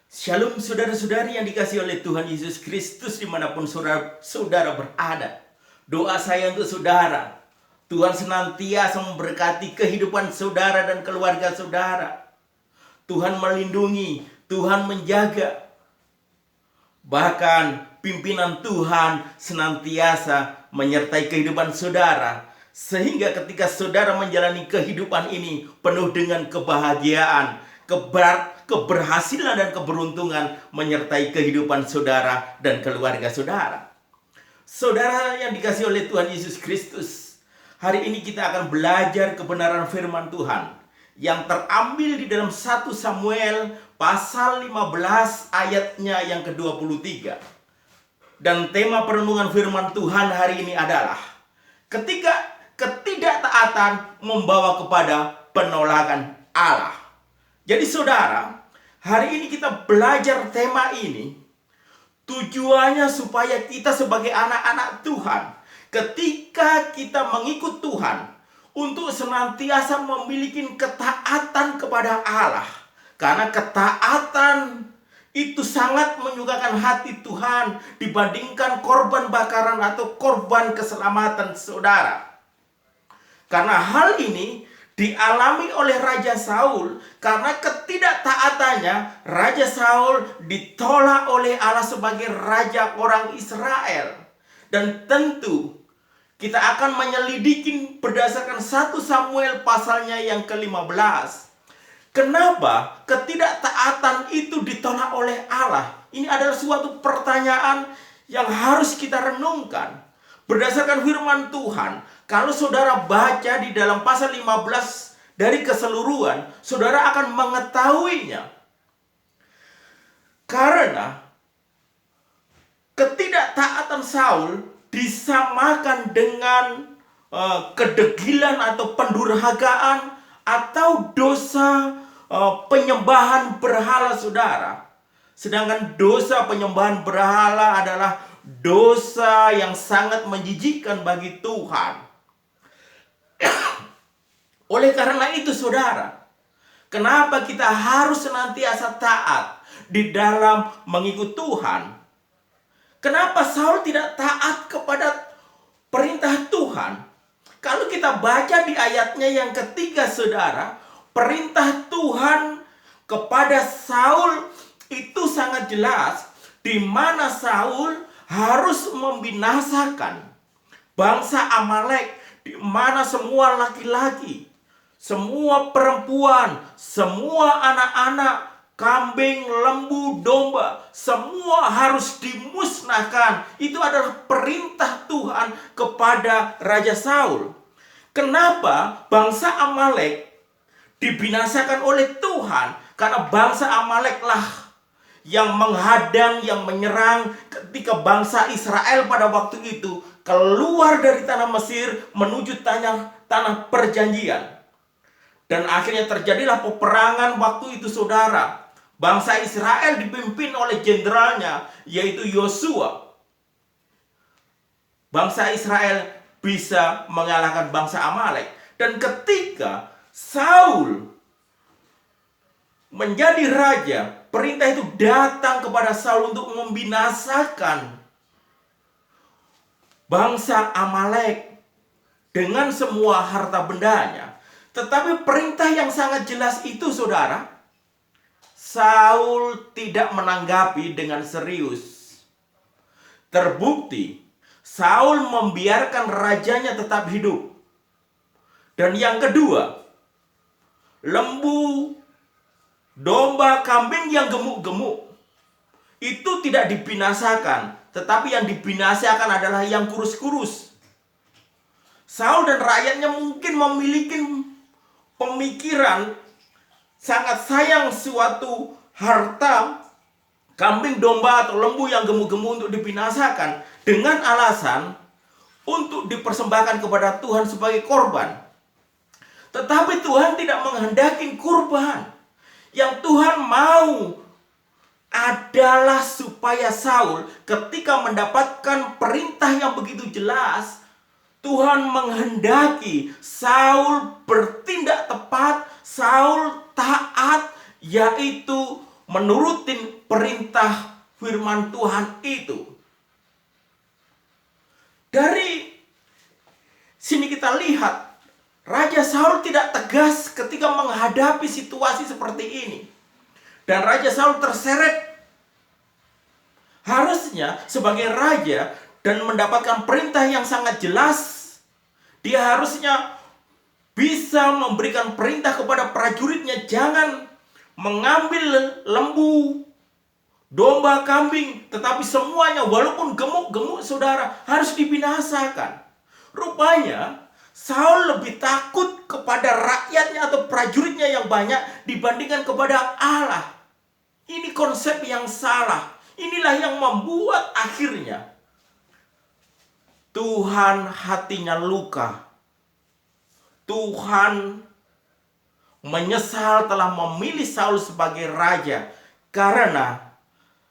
Shalom saudara-saudari yang dikasihi oleh Tuhan Yesus Kristus dimanapun saudara berada. Doa saya untuk saudara, Tuhan senantiasa memberkati kehidupan saudara dan keluarga saudara. Tuhan melindungi, Tuhan menjaga. Bahkan pimpinan Tuhan senantiasa menyertai kehidupan saudara. Sehingga ketika saudara menjalani kehidupan ini penuh dengan kebahagiaan, keberhasilan dan keberuntungan menyertai kehidupan saudara dan keluarga saudara. Saudara yang dikasihi oleh Tuhan Yesus Kristus, hari ini kita akan belajar kebenaran firman Tuhan yang terambil di dalam 1 Samuel pasal 15 ayatnya yang ke-23. Dan tema perenungan firman Tuhan hari ini adalah ketika ketidaktaatan membawa kepada penolakan Allah. Jadi saudara, hari ini kita belajar tema ini. Tujuannya supaya kita sebagai anak-anak Tuhan, ketika kita mengikut Tuhan, untuk senantiasa memiliki ketaatan kepada Allah. Karena ketaatan itu sangat menyukakan hati Tuhan dibandingkan korban bakaran atau korban keselamatan saudara. Karena hal ini dialami oleh Raja Saul, karena ketidaktaatannya Raja Saul ditolak oleh Allah sebagai raja orang Israel. Dan tentu kita akan menyelidiki berdasarkan 1 Samuel pasalnya yang ke-15. Kenapa ketidaktaatan itu ditolak oleh Allah? Ini adalah suatu pertanyaan yang harus kita renungkan. Berdasarkan firman Tuhan, kalau saudara baca di dalam pasal 15 dari keseluruhan, saudara akan mengetahuinya. Karena ketidaktaatan Saul disamakan dengan kedegilan atau pendurhakaan atau dosa penyembahan berhala saudara. Sedangkan dosa penyembahan berhala adalah dosa yang sangat menjijikkan bagi Tuhan. Oleh karena itu saudara, kenapa kita harus senantiasa taat di dalam mengikut Tuhan? Kenapa Saul tidak taat kepada perintah Tuhan? Kalau kita baca di ayatnya yang ketiga saudara, perintah Tuhan kepada Saul itu sangat jelas, di mana Saul harus membinasakan bangsa Amalek, di mana semua laki-laki, semua perempuan, semua anak-anak, kambing, lembu, domba, semua harus dimusnahkan. Itu adalah perintah Tuhan kepada Raja Saul. Kenapa bangsa Amalek dibinasakan oleh Tuhan? Karena bangsa Amaleklah yang menghadang, yang menyerang ketika bangsa Israel pada waktu itu keluar dari tanah Mesir menuju tanah perjanjian. Dan akhirnya terjadilah peperangan waktu itu saudara. Bangsa Israel dipimpin oleh jenderalnya yaitu Yosua. Bangsa Israel bisa mengalahkan bangsa Amalek. Dan ketika Saul menjadi raja, perintah itu datang kepada Saul untuk membinasakan bangsa Amalek dengan semua harta bendanya. Tetapi perintah yang sangat jelas itu saudara, Saul tidak menanggapi dengan serius. Terbukti, Saul membiarkan rajanya tetap hidup. Dan yang kedua, lembu, domba, kambing yang gemuk-gemuk itu tidak dibinasakan, tetapi yang dibinasakan adalah yang kurus-kurus. Saul dan rakyatnya mungkin memiliki pemikiran sangat sayang suatu harta kambing, domba atau lembu yang gemuk-gemuk untuk dibinasakan dengan alasan untuk dipersembahkan kepada Tuhan sebagai korban. Tetapi Tuhan tidak menghendaki kurban. Yang Tuhan mau adalah supaya Saul ketika mendapatkan perintah yang begitu jelas, Tuhan menghendaki Saul bertindak tepat, Saul taat, yaitu menurutin perintah firman Tuhan itu. Dari sini kita lihat Raja Saul tidak tegas ketika menghadapi situasi seperti ini. Dan Raja Saul terseret. Harusnya sebagai raja dan mendapatkan perintah yang sangat jelas, dia harusnya bisa memberikan perintah kepada prajuritnya, jangan mengambil lembu, domba, kambing, tetapi semuanya walaupun gemuk-gemuk saudara harus dibinasakan. Rupanya Saul lebih takut kepada rakyatnya atau prajuritnya yang banyak dibandingkan kepada Allah. Ini konsep yang salah. Inilah yang membuat akhirnya Tuhan hatinya luka. Tuhan menyesal telah memilih Saul sebagai raja karena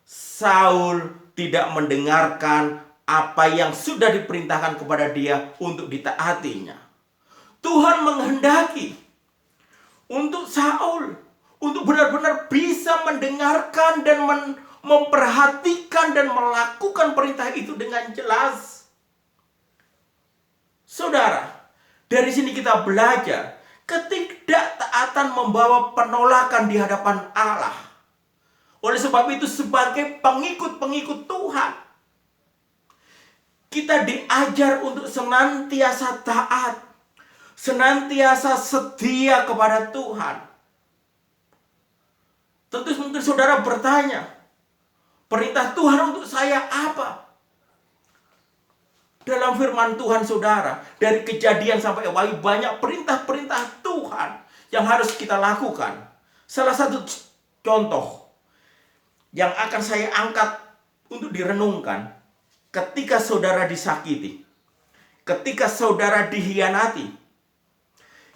Saul tidak mendengarkan apa yang sudah diperintahkan kepada dia untuk ditaatinya. Tuhan menghendaki untuk Saul untuk benar-benar bisa mendengarkan dan memperhatikan dan melakukan perintah itu dengan jelas. Saudara, dari sini kita belajar ketidaktaatan membawa penolakan di hadapan Allah. Oleh sebab itu sebagai pengikut-pengikut Tuhan, kita diajar untuk senantiasa taat, senantiasa setia kepada Tuhan. Tentu mungkin saudara bertanya, perintah Tuhan untuk saya apa? Dalam firman Tuhan saudara, dari Kejadian sampai Wahyu banyak perintah-perintah Tuhan yang harus kita lakukan. Salah satu contoh yang akan saya angkat untuk direnungkan, ketika saudara disakiti, ketika saudara dihianati,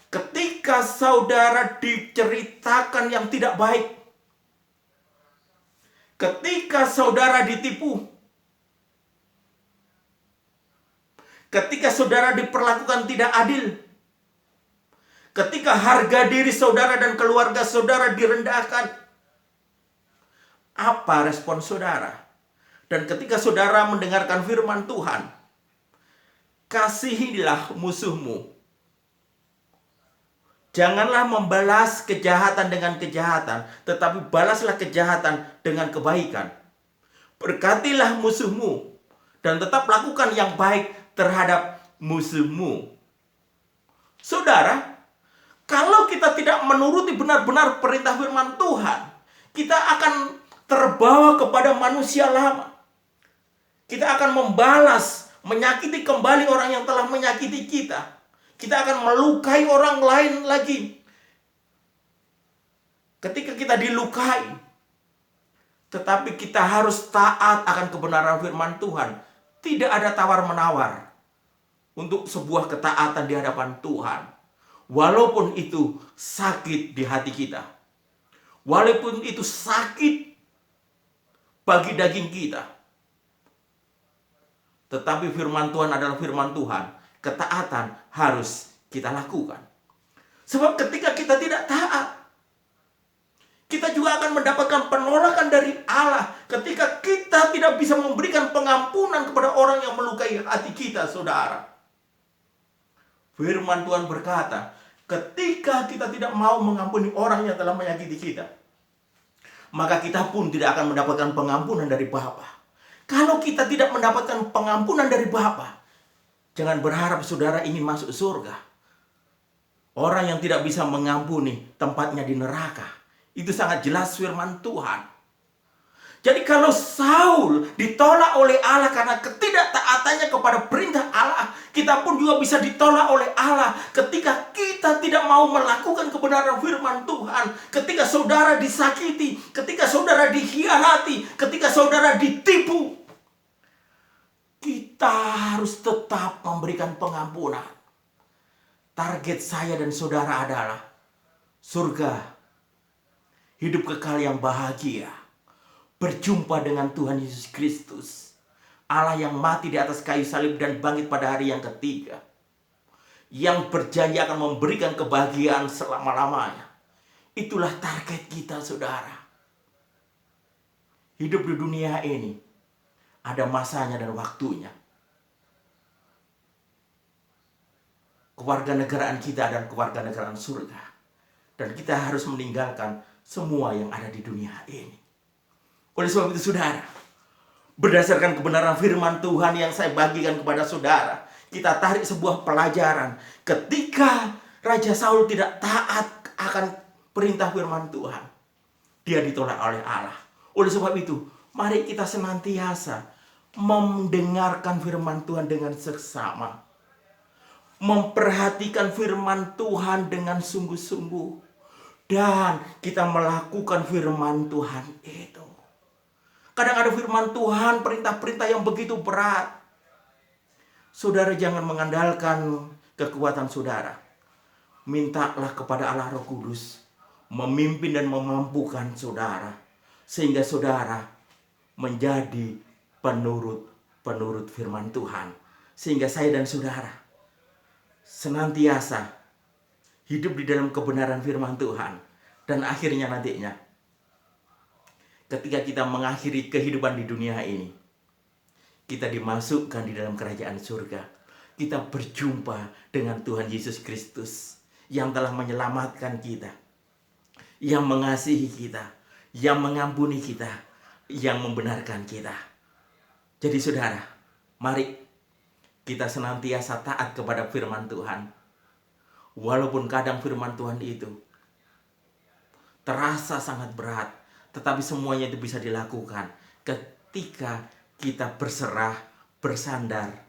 ketika saudara diceritakan yang tidak baik, ketika saudara ditipu, ketika saudara diperlakukan tidak adil, ketika harga diri saudara dan keluarga saudara direndahkan, apa respon saudara? Dan ketika saudara mendengarkan firman Tuhan, kasihilah musuhmu. Janganlah membalas kejahatan dengan kejahatan, tetapi balaslah kejahatan dengan kebaikan. Berkatilah musuhmu, dan tetap lakukan yang baik terhadap musuhmu. Saudara, kalau kita tidak menuruti benar-benar perintah firman Tuhan, kita akan terbawa kepada manusia lama. Kita akan membalas, menyakiti kembali orang yang telah menyakiti kita. Kita akan melukai orang lain lagi. Ketika kita dilukai, tetapi kita harus taat akan kebenaran firman Tuhan. Tidak ada tawar-menawar untuk sebuah ketaatan di hadapan Tuhan. Walaupun itu sakit di hati kita. Walaupun itu sakit bagi daging kita. Tetapi firman Tuhan adalah firman Tuhan. Ketaatan harus kita lakukan. Sebab ketika kita tidak taat, kita juga akan mendapatkan penolakan dari Allah. Ketika kita tidak bisa memberikan pengampunan kepada orang yang melukai hati kita, saudara. Firman Tuhan berkata, ketika kita tidak mau mengampuni orang yang telah menyakiti kita, maka kita pun tidak akan mendapatkan pengampunan dari Bapa. Kalau kita tidak mendapatkan pengampunan dari Bapa, jangan berharap saudara ingin masuk surga. Orang yang tidak bisa mengampuni, tempatnya di neraka. Itu sangat jelas firman Tuhan. Jadi kalau Saul ditolak oleh Allah karena ketidaktaatannya kepada perintah Allah, kita pun juga bisa ditolak oleh Allah ketika kita tidak mau melakukan kebenaran firman Tuhan. Ketika saudara disakiti, ketika saudara dikhianati, ketika saudara ditipu, kita harus tetap memberikan pengampunan. Target saya dan saudara adalah surga, hidup kekal yang bahagia, berjumpa dengan Tuhan Yesus Kristus, Allah yang mati di atas kayu salib dan bangkit pada hari yang ketiga, yang berjanji akan memberikan kebahagiaan selama-lamanya. Itulah target kita, saudara. hidup di dunia ini ada masanya dan waktunya. Kewarganegaraan kita adalah kewarganegaraan surga. Dan kita harus meninggalkan semua yang ada di dunia ini. Oleh sebab itu saudara, berdasarkan kebenaran firman Tuhan yang saya bagikan kepada saudara, kita tarik sebuah pelajaran. Ketika Raja Saul tidak taat akan perintah firman Tuhan, dia ditolak oleh Allah. Oleh sebab itu, mari kita senantiasa mendengarkan firman Tuhan dengan seksama, memperhatikan firman Tuhan dengan sungguh-sungguh, dan kita melakukan firman Tuhan itu. Kadang ada firman Tuhan, perintah-perintah yang begitu berat. Saudara jangan mengandalkan kekuatan saudara. Mintalah kepada Allah Roh Kudus memimpin dan memampukan saudara, sehingga saudara menjadi penurut firman Tuhan. Sehingga saya dan saudara senantiasa hidup di dalam kebenaran firman Tuhan. Dan akhirnya nantinya, ketika kita mengakhiri kehidupan di dunia ini, kita dimasukkan di dalam kerajaan surga. Kita berjumpa dengan Tuhan Yesus Kristus yang telah menyelamatkan kita, yang mengasihi kita, yang mengampuni kita, yang membenarkan kita. Jadi saudara, mari kita senantiasa taat kepada firman Tuhan. Walaupun kadang firman Tuhan itu terasa sangat berat, tetapi semuanya itu bisa dilakukan ketika kita berserah, bersandar,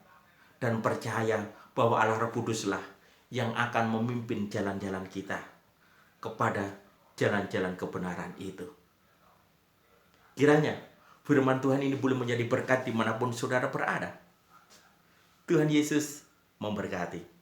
dan percaya bahwa Allah Roh Kuduslah yang akan memimpin jalan-jalan kita kepada jalan-jalan kebenaran itu. Kiranya firman Tuhan ini boleh menjadi berkat dimanapun saudara berada. Tuhan Yesus memberkati.